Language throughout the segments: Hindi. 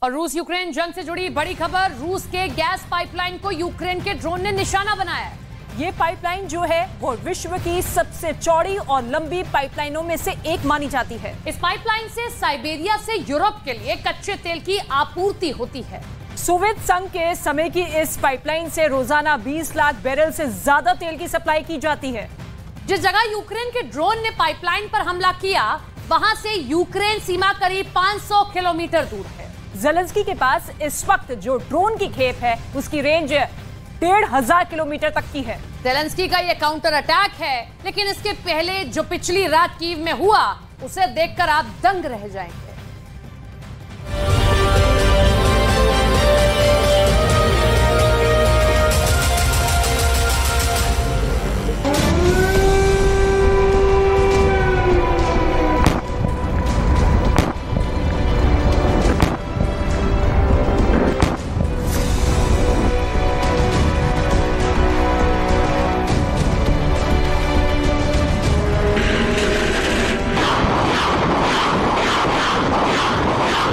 और रूस यूक्रेन जंग से जुड़ी बड़ी खबर, रूस के गैस पाइपलाइन को यूक्रेन के ड्रोन ने निशाना बनाया है। ये पाइपलाइन जो है वो विश्व की सबसे चौड़ी और लंबी पाइपलाइनों में से एक मानी जाती है। इस पाइपलाइन से साइबेरिया से यूरोप के लिए कच्चे तेल की आपूर्ति होती है। सोवियत संघ के समय की इस पाइपलाइन से रोजाना 20 लाख बैरल से ज्यादा तेल की सप्लाई की जाती है। जिस जगह यूक्रेन के ड्रोन ने पाइपलाइन पर हमला किया, वहां से यूक्रेन सीमा करीब 500 किलोमीटर दूर है। ज़ेलेंस्की के पास इस वक्त जो ड्रोन की खेप है उसकी रेंज 1500 किलोमीटर तक की है। ज़ेलेंस्की का यह काउंटर अटैक है, लेकिन इसके पहले जो पिछली रात कीव में हुआ उसे देखकर आप दंग रह जाएंगे।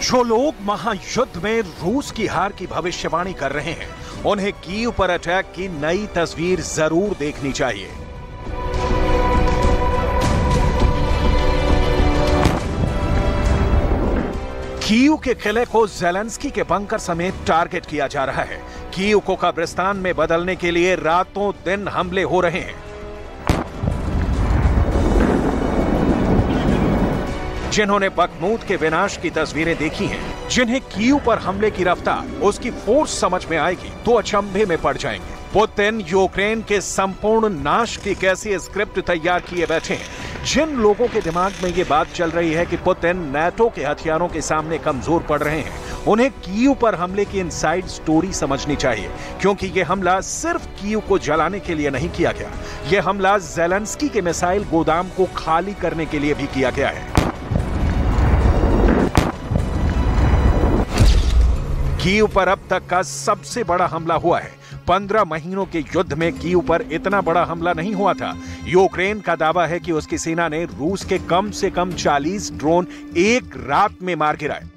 जो लोग महायुद्ध में रूस की हार की भविष्यवाणी कर रहे हैं, उन्हें कीव पर अटैक की नई तस्वीर जरूर देखनी चाहिए। कीव के किले को ज़ेलेंस्की के बंकर समेत टारगेट किया जा रहा है। कीव को कब्रिस्तान में बदलने के लिए रातों दिन हमले हो रहे हैं। जिन्होंने बखमूत के विनाश की तस्वीरें देखी हैं, जिन्हें कीव पर हमले की रफ्तार, उसकी फोर्स समझ में आएगी तो अचंभे में पड़ जाएंगे। पुतिन यूक्रेन के संपूर्ण नाश की कैसी स्क्रिप्ट तैयार किए बैठे हैं। जिन लोगों के दिमाग में ये बात चल रही है कि पुतिन नाटो के हथियारों के सामने कमजोर पड़ रहे हैं, उन्हें कीव पर हमले की इनसाइड स्टोरी समझनी चाहिए, क्योंकि ये हमला सिर्फ कीव को जलाने के लिए नहीं किया गया। यह हमला ज़ेलेंस्की के मिसाइल गोदाम को खाली करने के लिए भी किया गया है। कीव पर अब तक का सबसे बड़ा हमला हुआ है। 15 महीनों के युद्ध में कीव पर इतना बड़ा हमला नहीं हुआ था। यूक्रेन का दावा है कि उसकी सेना ने रूस के कम से कम 40 ड्रोन एक रात में मार गिराए।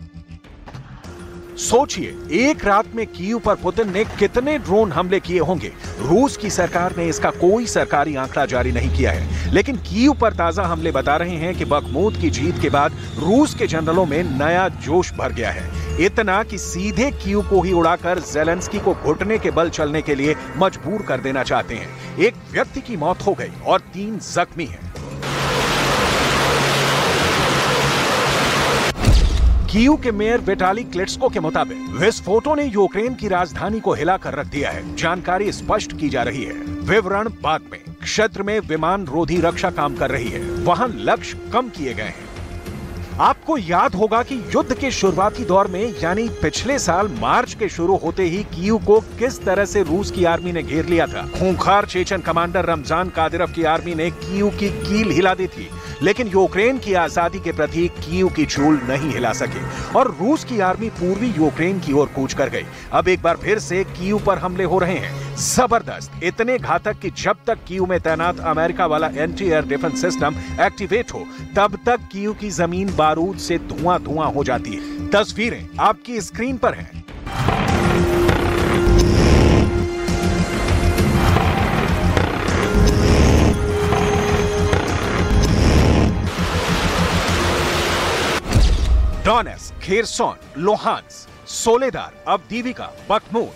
सोचिए, एक रात में कीव पर पुतिन ने कितने ड्रोन हमले किए होंगे। रूस की सरकार ने इसका कोई सरकारी आंकड़ा जारी नहीं किया है, लेकिन कीव पर ताजा हमले बता रहे हैं कि बखमूत की जीत के बाद रूस के जनरलों में नया जोश भर गया है। इतना कि सीधे कीव को ही उड़ाकर ज़ेलेंस्की को घुटने के बल चलने के लिए मजबूर कर देना चाहते हैं। एक व्यक्ति की मौत हो गई और 3 जख्मी हैं। कीव के मेयर विटाली क्लिट्स्को के मुताबिक विस्फोटों ने यूक्रेन की राजधानी को हिलाकर रख दिया है। जानकारी स्पष्ट की जा रही है, विवरण बाद में। क्षेत्र में विमान रोधी रक्षा काम कर रही है, वहां लक्ष्य कम किए गए हैं। आपको याद होगा कि युद्ध के शुरुआती दौर में, यानी पिछले साल मार्च के शुरू होते ही कीव को किस तरह से रूस की आर्मी ने घेर लिया था। खूंखार चेचन कमांडर रमजान कादिरोव की आर्मी ने कीव की कील हिला दी थी, लेकिन यूक्रेन की आजादी के प्रति कीव की चूल नहीं हिला सके और रूस की आर्मी पूर्वी यूक्रेन की ओर कूच कर गई। अब एक बार फिर से कीव पर हमले हो रहे हैं, जबरदस्त, इतने घातक कि जब तक कीव में तैनात अमेरिका वाला anti air defence system activate हो, तब तक कीव की जमीन बारूद से धुआं धुआं हो जाती है। तस्वीरें आपकी स्क्रीन पर हैं। Donetsk, Kherson, Luhansk, Soledar, Avdiivka, Bakhmut.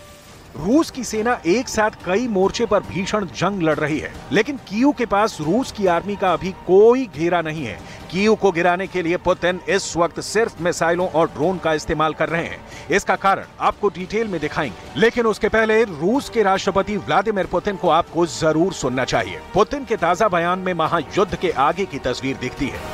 रूस की सेना एक साथ कई मोर्चे पर भीषण जंग लड़ रही है, लेकिन कीव के पास रूस की आर्मी का अभी कोई घेरा नहीं है। कीव को गिराने के लिए पुतिन इस वक्त सिर्फ मिसाइलों और ड्रोन का इस्तेमाल कर रहे हैं। इसका कारण आपको डिटेल में दिखाएंगे, लेकिन उसके पहले रूस के राष्ट्रपति व्लादिमीर पुतिन को आपको जरूर सुनना चाहिए। पुतिन के ताजा बयान में महायुद्ध के आगे की तस्वीर दिखती है।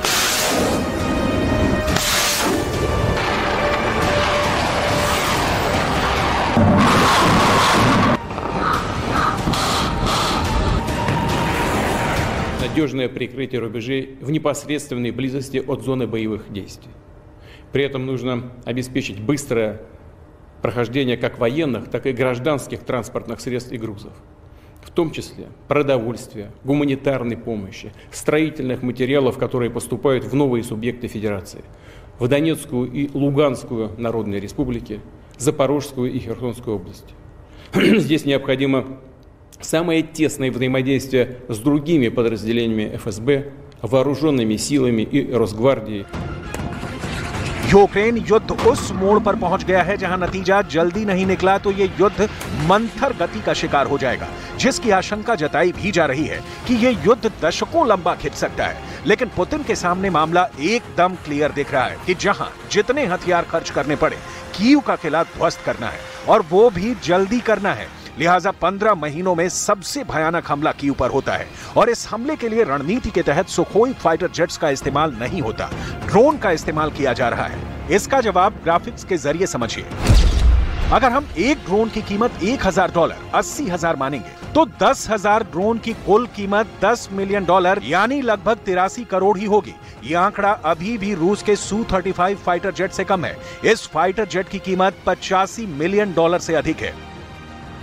Надежное прикрытие рубежей в непосредственной близости от зоны боевых действий. При этом нужно обеспечить быстрое прохождение как военных, так и гражданских транспортных средств и грузов, в том числе продовольствия, гуманитарной помощи, строительных материалов, которые поступают в новые субъекты Федерации. в Донецкую и Луганскую народные республики, Запорожскую и Херсонскую области. Здесь необходимо самое тесное взаимодействие с другими подразделениями ФСБ, вооруженными силами и Росгвардией. यूक्रेन युद्ध उस मोड़ पर पहुंच गया है जहां नतीजा जल्दी नहीं निकला तो ये युद्ध मंथर गति का शिकार हो जाएगा, जिसकी आशंका जताई भी जा रही है कि ये युद्ध दशकों लंबा खिंच सकता है। लेकिन पुतिन के सामने मामला एकदम क्लियर दिख रहा है कि जहां जितने हथियार खर्च करने पड़े, कीव का किला ध्वस्त करना है और वो भी जल्दी करना है। लिहाजा 15 महीनों में सबसे भयानक हमला कीव पर होता है और इस हमले के लिए रणनीति के तहत सुखोई फाइटर जेट्स का इस्तेमाल नहीं होता, ड्रोन का इस्तेमाल किया जा रहा है। इसका जवाब ग्राफिक्स के जरिए समझिए। अगर हम एक ड्रोन की कीमत $1,000 80,000 मानेंगे तो 10,000 ड्रोन की कुल कीमत $10 मिलियन यानी लगभग 83 करोड़ ही होगी। ये आंकड़ा अभी भी रूस के Su-35 फाइटर जेट से कम है। इस फाइटर जेट की कीमत $85 मिलियन से अधिक है।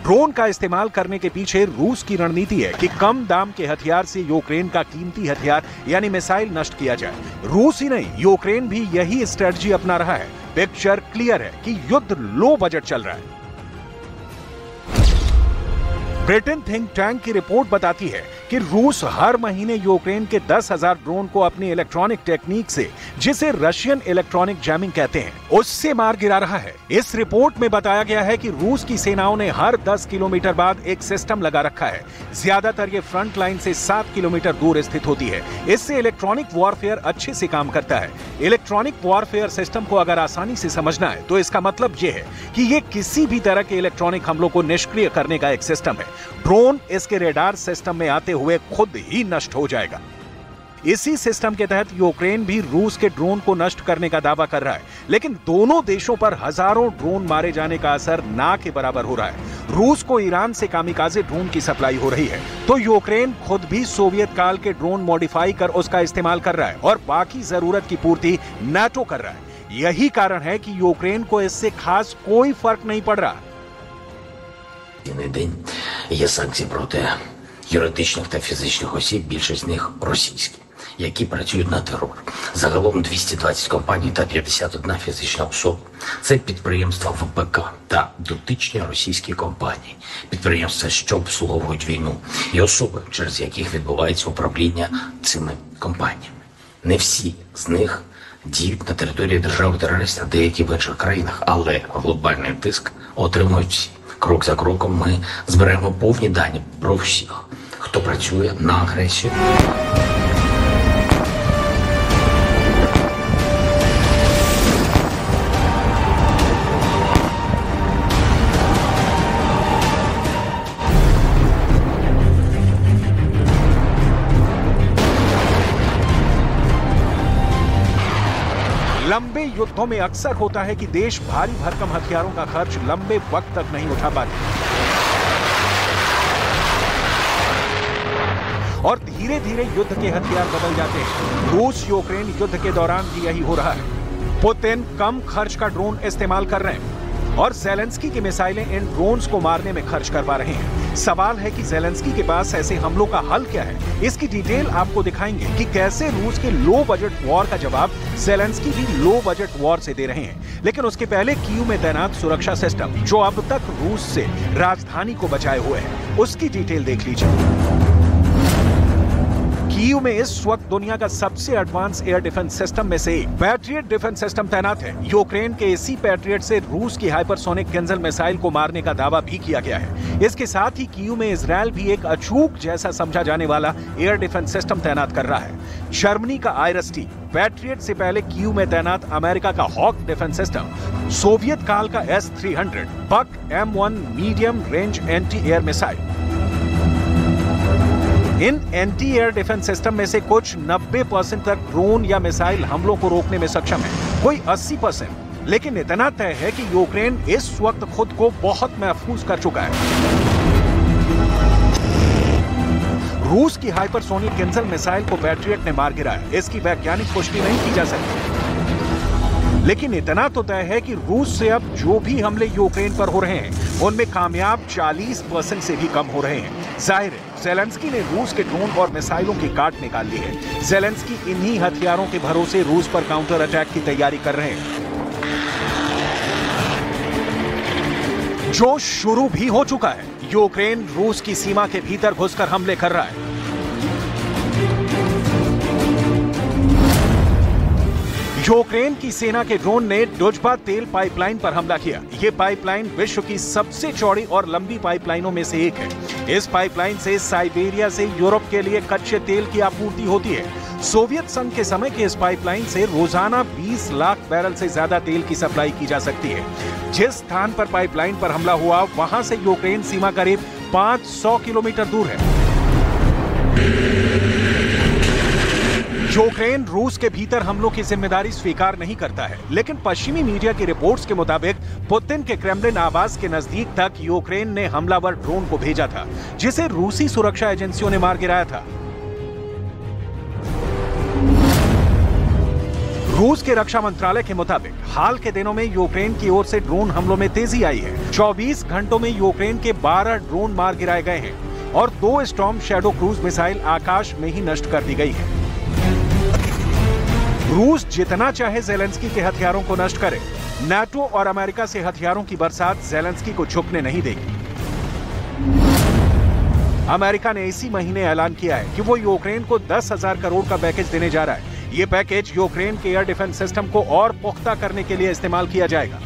ड्रोन का इस्तेमाल करने के पीछे रूस की रणनीति है कि कम दाम के हथियार से यूक्रेन का कीमती हथियार यानी मिसाइल नष्ट किया जाए। रूस ही नहीं, यूक्रेन भी यही स्ट्रेटजी अपना रहा है। पिक्चर क्लियर है कि युद्ध लो बजट चल रहा है। ब्रिटेन थिंक टैंक की रिपोर्ट बताती है कि रूस हर महीने यूक्रेन के 10,000 ड्रोन को अपनी इलेक्ट्रॉनिक टेक्निक से, जिसे रशियन इलेक्ट्रॉनिक जैमिंग कहते हैं, उससे मार गिरा रहा है। इस रिपोर्ट में बताया गया है कि रूस की सेनाओं ने हर 10 किलोमीटर बाद एक सिस्टम लगा रखा है। ज्यादातर ये फ्रंट लाइन से 7 किलोमीटर दूर स्थित होती है। इससे इलेक्ट्रॉनिक वॉरफेयर अच्छे से काम करता है। इलेक्ट्रॉनिक वॉरफेयर सिस्टम को अगर आसानी से समझना है तो इसका मतलब ये है कि ये किसी भी तरह के इलेक्ट्रॉनिक हमलों को निष्क्रिय करने का एक सिस्टम है। ड्रोन इसके रेडार सिस्टम में आते हुए खुद ही नष्ट हो जाएगा। इसी सिस्टम के तहत यूक्रेन भी रूस के ड्रोन को नष्ट करने का दावा कर रहा है, लेकिन दोनों देशों पर हजारों ड्रोन मारे जाने का असर ना के बराबर हो रहा है। रूस को ईरान से कामिकाजे ड्रोन की सप्लाई हो रही है तो यूक्रेन खुद भी सोवियत काल के ड्रोन मॉडिफाई कर उसका इस्तेमाल कर रहा है और बाकी जरूरत की पूर्ति नाटो कर रहा है। यही कारण है कि यूक्रेन को इससे खास कोई फर्क नहीं पड़ रहा। День є санкції проти юридичних та фізичних осіб, більшість з них російські, які працюють на терор. Загалом 220 компаній та 51 фізична особа. Це підприємства ВПК та дотичні російські компанії, підприємства, що обслуговують війну, і особи, через яких відбувається управління цими компаніями. Не всі з них діють на території держави-терористів, а деякі в інших країнах, але глобальний тиск отримують всі. Крок за кроком ми зберемо повні дані про всіх, хто працює на агресію. लंबे युद्धों में अक्सर होता है कि देश भारी भरकम हथियारों का खर्च लंबे वक्त तक नहीं उठा पाते और धीरे धीरे युद्ध के हथियार बदल जाते हैं। रूस यूक्रेन युद्ध के दौरान भी यही हो रहा है। पुतिन कम खर्च का ड्रोन इस्तेमाल कर रहे हैं और ज़ेलेंस्की की मिसाइलें इन ड्रोन्स को मारने में खर्च कर पा रहे हैं। सवाल है कि ज़ेलेंस्की के पास ऐसे हमलों का हल क्या है। इसकी डिटेल आपको दिखाएंगे कि कैसे रूस के लो बजट वॉर का जवाब ज़ेलेंस्की भी लो बजट वॉर से दे रहे हैं। लेकिन उसके पहले कीव में तैनात सुरक्षा सिस्टम, जो अब तक रूस से राजधानी को बचाए हुए है, उसकी डिटेल देख लीजिए। कीव में इस वक्त दुनिया का सबसे एडवांस एयर डिफेंस सिस्टम में से एक पैट्रियट डिफेंस सिस्टम तैनात है। यूक्रेन के इसी पैट्रियट से रूस की हाइपरसोनिक किंजल मिसाइल को मारने का दावा भी किया गया है। इसके साथ ही कीव में इजरायल भी एक अचूक जैसा समझा जाने वाला एयर डिफेंस सिस्टम तैनात कर रहा है। जर्मनी का आईरस-T, पैट्रियट से पहले कीव में तैनात अमेरिका का हॉक डिफेंस सिस्टम, सोवियत काल का S-300 Buk M1 medium range anti air missile. इन एंटी एयर डिफेंस सिस्टम में से कुछ 90% तक ड्रोन या मिसाइल हमलों को रोकने में सक्षम है, कोई 80%। लेकिन इतना तय है कि यूक्रेन इस वक्त खुद को बहुत महफूज कर चुका है। रूस की हाइपरसोनिक किंजल मिसाइल को पैट्रियट ने मार गिराया, इसकी वैज्ञानिक पुष्टि नहीं की जा सकती। लेकिन इतना तो तय है कि रूस से अब जो भी हमले यूक्रेन पर हो रहे हैं, उनमें कामयाब 40% से भी कम हो रहे हैं। जाहिर है ज़ेलेंस्की ने रूस के ड्रोन और मिसाइलों की काट निकाल ली है। ज़ेलेंस्की इन्हीं हथियारों के भरोसे रूस पर काउंटर अटैक की तैयारी कर रहे हैं, जो शुरू भी हो चुका है। यूक्रेन रूस की सीमा के भीतर घुसकर हमले कर रहा है। यूक्रेन की सेना के ड्रोन ने डुजबा तेल पाइपलाइन पर हमला किया। यह पाइपलाइन विश्व की सबसे चौड़ी और लंबी पाइपलाइनों में से एक है। इस पाइपलाइन से साइबेरिया से यूरोप के लिए कच्चे तेल की आपूर्ति होती है। सोवियत संघ के समय के इस पाइपलाइन से रोजाना 20 लाख बैरल से ज्यादा तेल की सप्लाई की जा सकती है। जिस स्थान पर पाइपलाइन पर हमला हुआ वहां से यूक्रेन सीमा करीब 500 किलोमीटर दूर है। यूक्रेन रूस के भीतर हमलों की जिम्मेदारी स्वीकार नहीं करता है, लेकिन पश्चिमी मीडिया की रिपोर्ट्स के मुताबिक पुतिन के क्रेमलिन आवास के नजदीक तक यूक्रेन ने हमलावर ड्रोन को भेजा था, जिसे रूसी सुरक्षा एजेंसियों ने मार गिराया था। रूस के रक्षा मंत्रालय के मुताबिक हाल के दिनों में यूक्रेन की ओर से ड्रोन हमलों में तेजी आई है। 24 घंटों में यूक्रेन के 12 ड्रोन मार गिराए गए हैं और 2 स्टॉर्म शैडो क्रूज मिसाइल आकाश में ही नष्ट कर दी गई है। रूस जितना चाहे ज़ेलेंस्की के हथियारों को नष्ट करे, नाटो और अमेरिका से हथियारों की बरसात ज़ेलेंस्की को झुकने नहीं देगी। अमेरिका ने इसी महीने ऐलान किया है कि वो यूक्रेन को 10,000 करोड़ का पैकेज देने जा रहा है। ये पैकेज यूक्रेन के एयर डिफेंस सिस्टम को और पुख्ता करने के लिए इस्तेमाल किया जाएगा।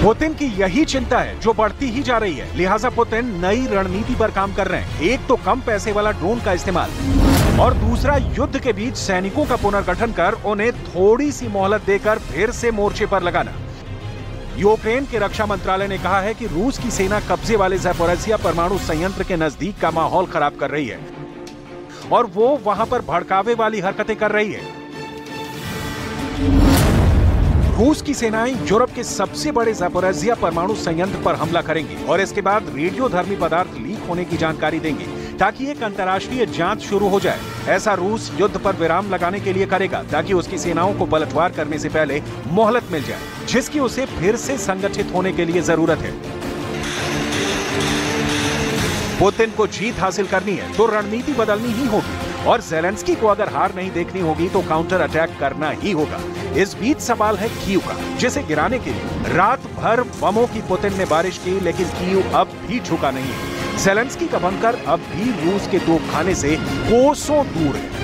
पुतिन की यही चिंता है जो बढ़ती ही जा रही है, लिहाजा पुतिन नई रणनीति पर काम कर रहे हैं। एक तो कम पैसे वाला ड्रोन का इस्तेमाल और दूसरा युद्ध के बीच सैनिकों का पुनर्गठन कर उन्हें थोड़ी सी मोहलत देकर फिर से मोर्चे पर लगाना। यूक्रेन के रक्षा मंत्रालय ने कहा है कि रूस की सेना कब्जे वाले ज़ैपोरिज़िया परमाणु संयंत्र के नजदीक का माहौल खराब कर रही है और वो वहां पर भड़कावे वाली हरकतें कर रही है। रूस की सेनाएं यूरोप के सबसे बड़े ज़ैपोरिज़िया परमाणु संयंत्र पर हमला करेंगी और इसके बाद रेडियोधर्मी पदार्थ लीक होने की जानकारी देंगी ताकि एक अंतर्राष्ट्रीय जांच शुरू हो जाए। ऐसा रूस युद्ध पर विराम लगाने के लिए करेगा ताकि उसकी सेनाओं को पलटवार करने से पहले मोहलत मिल जाए, जिसकी उसे फिर से संगठित होने के लिए जरूरत है। पुतिन को जीत हासिल करनी है तो रणनीति बदलनी ही होगी और ज़ेलेंस्की को अगर हार नहीं देखनी होगी तो काउंटर अटैक करना ही होगा। इस बीच सवाल है कीव का, जिसे गिराने के लिए रात भर बमों की पुतिन ने बारिश की, लेकिन कीव अब भी झुका नहीं है। ज़ेलेंस्की का बंकर अब भी रूस के तोपखाने से कोसों दूर है।